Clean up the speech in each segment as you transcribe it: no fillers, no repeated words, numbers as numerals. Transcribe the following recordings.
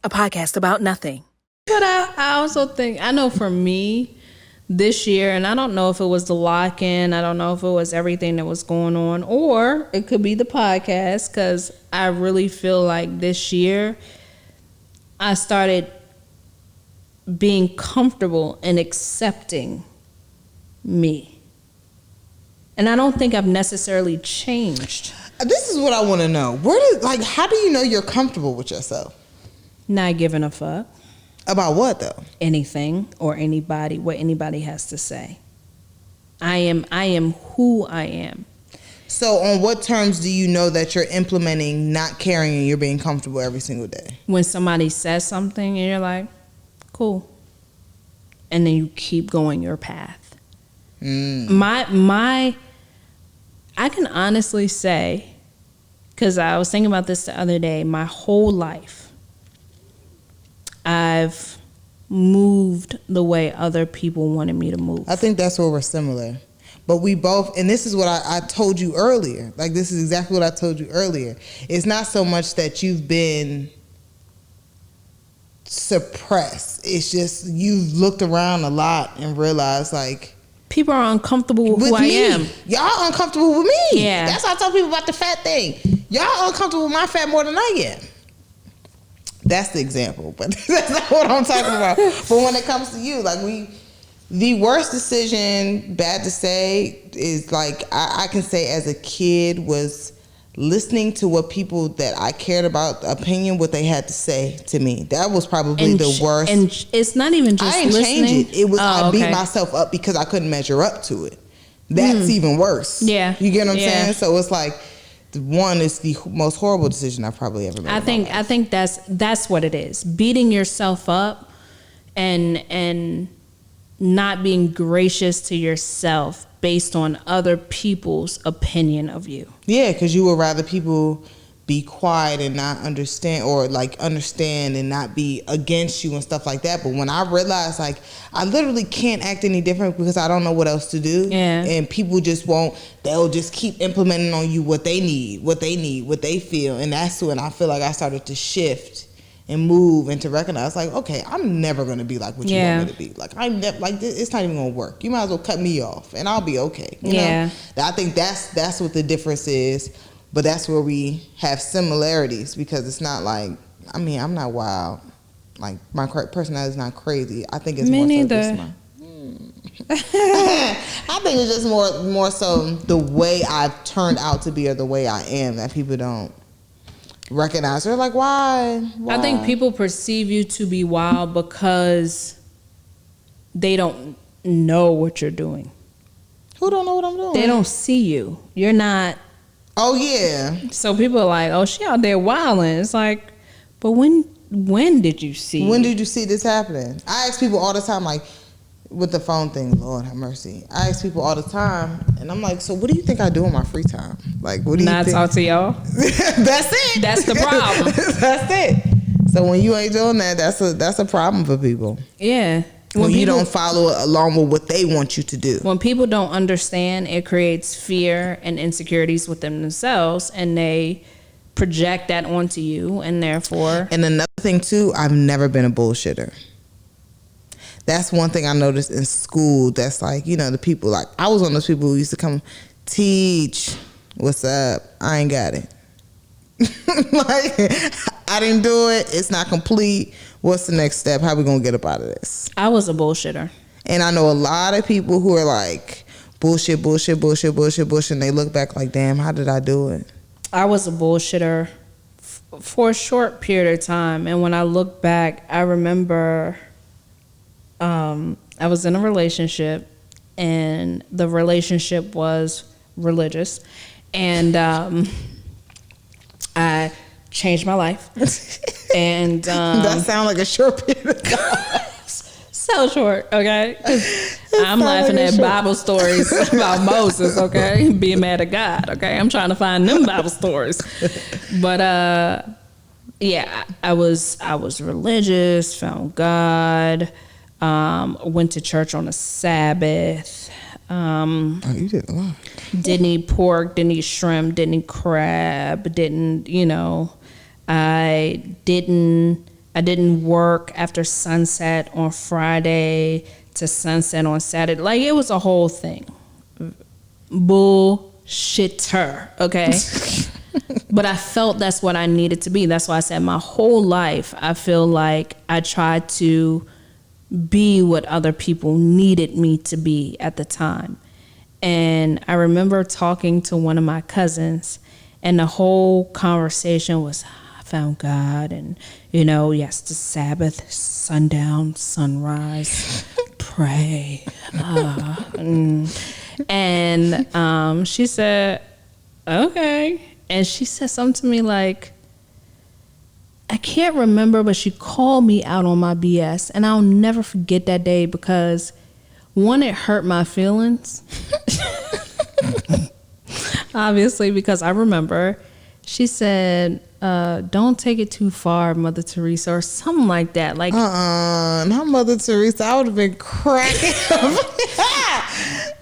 a podcast about nothing. But I also think, I know for me this year, and I don't know if it was the lock-in, I don't know if it was everything that was going on, or it could be the podcast, because I really feel like this year I started being comfortable and accepting me. And I don't think I've necessarily changed. This is what I want to know. How do you know you're comfortable with yourself? Not giving a fuck. About what, though? Anything or anybody, what anybody has to say. I am who I am. So on what terms do you know that you're implementing not caring and you're being comfortable every single day? When somebody says something and you're like, cool. And then you keep going your path. I can honestly say, because I was thinking about this the other day, my whole life, I've moved the way other people wanted me to move. I think that's where we're similar. But we both, and this is what I told you earlier. Like, this is exactly what I told you earlier. It's not so much that you've been suppressed. It's just you've looked around a lot and realized, like, people are uncomfortable with who I am. Y'all uncomfortable with me. Yeah. That's why I tell people about the fat thing. Y'all uncomfortable with my fat more than I am. That's the example, but that's not what I'm talking about. But when it comes to you, like, the worst decision, bad to say, is like, I can say as a kid was listening to what people that I cared about, opinion, what they had to say to me. That was probably the worst. And it's not even just I didn't listening. change it. It was I beat myself up because I couldn't measure up to it. That's even worse. Yeah. You get what I'm saying? So it's like, one is the most horrible decision I've probably ever made. I think that's what it is. Beating yourself up and not being gracious to yourself based on other people's opinion of you. Yeah, because you would rather people be quiet and not understand, or like understand and not be against you and stuff like that. But when I realized, like, I literally can't act any different because I don't know what else to do. Yeah. And people just won't, they'll just keep implementing on you what they need, what they feel. And that's when I feel like I started to shift and move and to recognize, like, okay, I'm never going to be like what you want me to be. Like, it's not even going to work. You might as well cut me off and I'll be okay. You know? I think that's what the difference is. But that's where we have similarities, because it's not like, I mean, I'm not wild. Like, my personality is not crazy. I think it's more so just I think it's just more so the way I've turned out to be, or the way I am, that people don't recognize. They're like, why? I think people perceive you to be wild because they don't know what you're doing. Who don't know what I'm doing? They don't see you. You're not. Oh, yeah. So people are like, oh, she out there wilding. It's like, but when did you see? When did you see this happening? I ask people all the time, like, with the phone thing, Lord have mercy. I ask people all the time, and I'm like, so what do you think I do in my free time? Like, what do you think? Not talk to y'all? That's it. That's the problem. That's it. So when you ain't doing that, that's a problem for people. Yeah. When you don't follow along with what they want you to do. When people don't understand, it creates fear and insecurities within themselves, and they project that onto you, and therefore. And another thing too, I've never been a bullshitter. That's one thing I noticed in school. That's like, you know, the people, like, I was one of those people who used to come teach. What's up? I ain't got it. Like, I didn't do it. It's not complete. What's the next step? How we gonna get up out of this? I was a bullshitter. And I know a lot of people who are like, bullshit, and they look back like, damn, how did I do it? I was a bullshitter for a short period of time. And when I look back, I remember I was in a relationship, and the relationship was religious. And I changed my life. And that sounds like a short period of time. So short, okay? I'm laughing at Bible stories about Moses, okay? Being mad at God, okay? I'm trying to find them Bible stories. But yeah, I was religious, found God, went to church on a Sabbath. Oh, you did a lot. Didn't eat pork, didn't eat shrimp, didn't eat crab, didn't, you know, I didn't I didn't work after sunset on Friday to sunset on Saturday. Like, it was a whole thing. Bullshitter, okay? But I felt that's what I needed to be. That's why I said my whole life, I feel like I tried to be what other people needed me to be at the time. And I remember talking to one of my cousins, and the whole conversation was, I found God, and, yes, the Sabbath, sundown, sunrise, pray. And she said, okay. And she said something to me like, I can't remember, but she called me out on my BS. And I'll never forget that day because, one, it hurt my feelings. Obviously, because I remember she said, don't take it too far, Mother Teresa, or something like that. Like, not Mother Teresa. I would have been cracking up.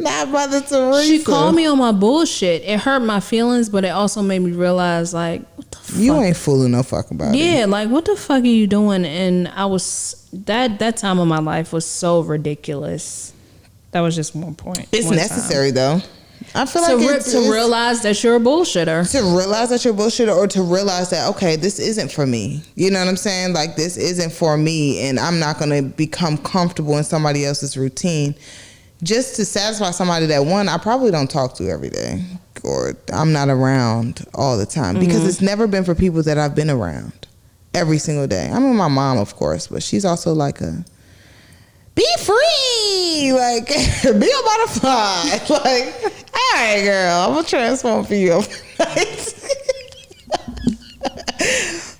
Not Mother Teresa. She called me on my bullshit. It hurt my feelings, but it also made me realize, like, what the fuck? You ain't fooling no fuck about it. Yeah, like, what the fuck are you doing? And I was, that time of my life was so ridiculous. That was just one point. It's necessary, though. I feel like to realize that you're a bullshitter. To realize that you're a bullshitter, or to realize that, okay, this isn't for me. You know what I'm saying? Like, this isn't for me, and I'm not going to become comfortable in somebody else's routine just to satisfy somebody that, one, I probably don't talk to every day, or I'm not around all the time, because it's never been for people that I've been around every single day. I mean, my mom, of course, but she's also like be free, like, be a butterfly. Like, all right, girl, I'm gonna transform for you overnight.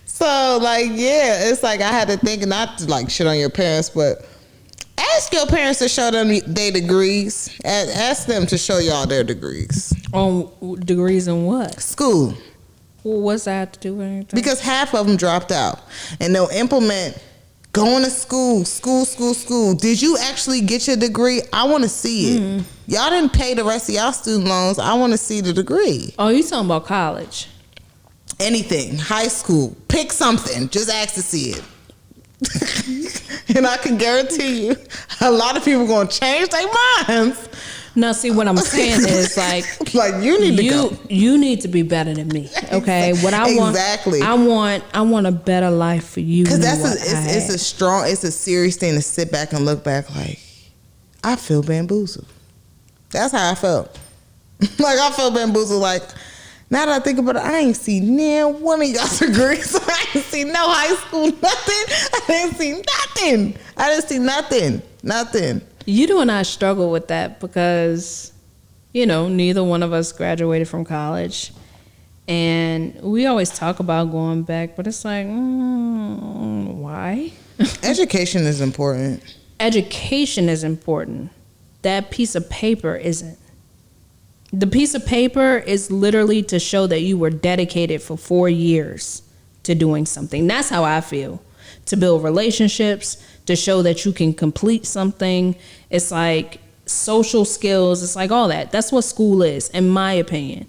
So, like, yeah, it's like I had to think, not to like shit on your parents, but ask your parents to show them their degrees. Ask them to show y'all their degrees. On degrees in what? School. Well, what's that have to do with anything? Because half of them dropped out, and they'll implement going to school. Did you actually get your degree? I want to see it. Y'all didn't pay the rest of y'all student loans. I want to see the degree. Oh, you talking about college? Anything. High school. Pick something. Just ask to see it. And I can guarantee you, a lot of people going to change their minds. No, see, what I'm saying is, like you need to go. You need to be better than me, okay? What I want, exactly. I want a better life for you. Because it's a serious thing to sit back and look back like, I feel bamboozled. That's how I felt. Like, I felt bamboozled. Like, now that I think about it, I ain't see near one of y'all degrees. I ain't see no high school, nothing. I didn't see nothing. You and I struggle with that because, neither one of us graduated from college. And we always talk about going back, but it's like, why? Education is important. Education is important. That piece of paper isn't. The piece of paper is literally to show that you were dedicated for 4 years to doing something. That's how I feel. To build relationships, to show that you can complete something. It's like social skills. It's like all that. That's what school is, in my opinion.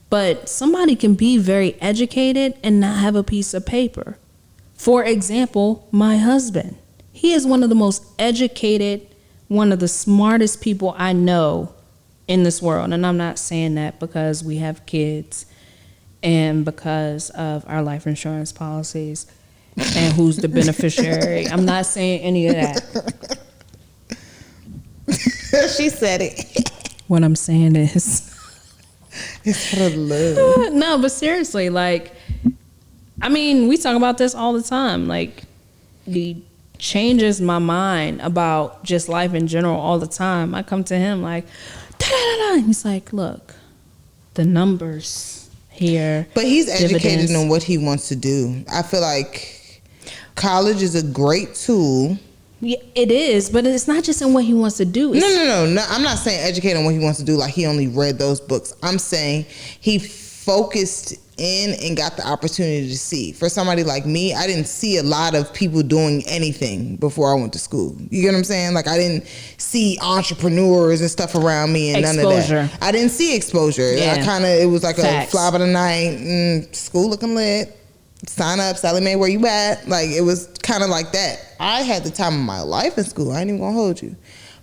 But somebody can be very educated and not have a piece of paper. For example, my husband. He is one of the most educated, one of the smartest people I know in this world. And I'm not saying that because we have kids and because of our life insurance policies and who's the beneficiary. I'm not saying any of that. She said it. What I'm saying is, it's out of love. No, but seriously, like, I mean, we talk about this all the time. Like, it changes my mind about just life in general all the time. I come to him like, da-da-da-da. He's like, look, the numbers here. But he's educated dividends. on what he wants to do. I feel like college is a great tool. Yeah, it is, but it's not just in what he wants to do. No. I'm not saying educate on what he wants to do, like he only read those books. I'm saying he focused in and got the opportunity to see. For somebody like me, I didn't see a lot of people doing anything before I went to school. You get what I'm saying? Like, I didn't see entrepreneurs and stuff around me and exposure. None of that. I didn't see exposure. Yeah. It was like Facts. a fly by the night, school looking lit. sign up, Sally Mae, where you at? Like, it was kind of like that. I had the time of my life in school. I ain't even gonna hold you.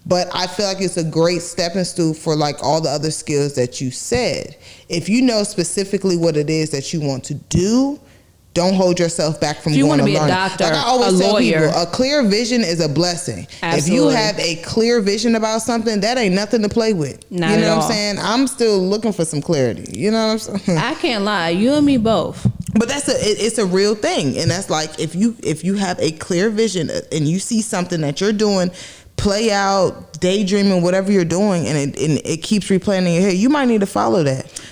But I feel like it's a great stepping stool for like all the other skills that you said. If you know specifically what it is that you want to do, don't hold yourself back from going to learn. If you want to be a doctor, like I always tell lawyer, people, a clear vision is a blessing. Absolutely. If you have a clear vision about something, that ain't nothing to play with. Not you know at what all. I'm saying? I'm still looking for some clarity. You know what I'm saying? I can't lie. You and me both. But it's a real thing, and that's like if you have a clear vision and you see something that you're doing play out, daydreaming, whatever you're doing, and it keeps replaying in your head, you might need to follow that.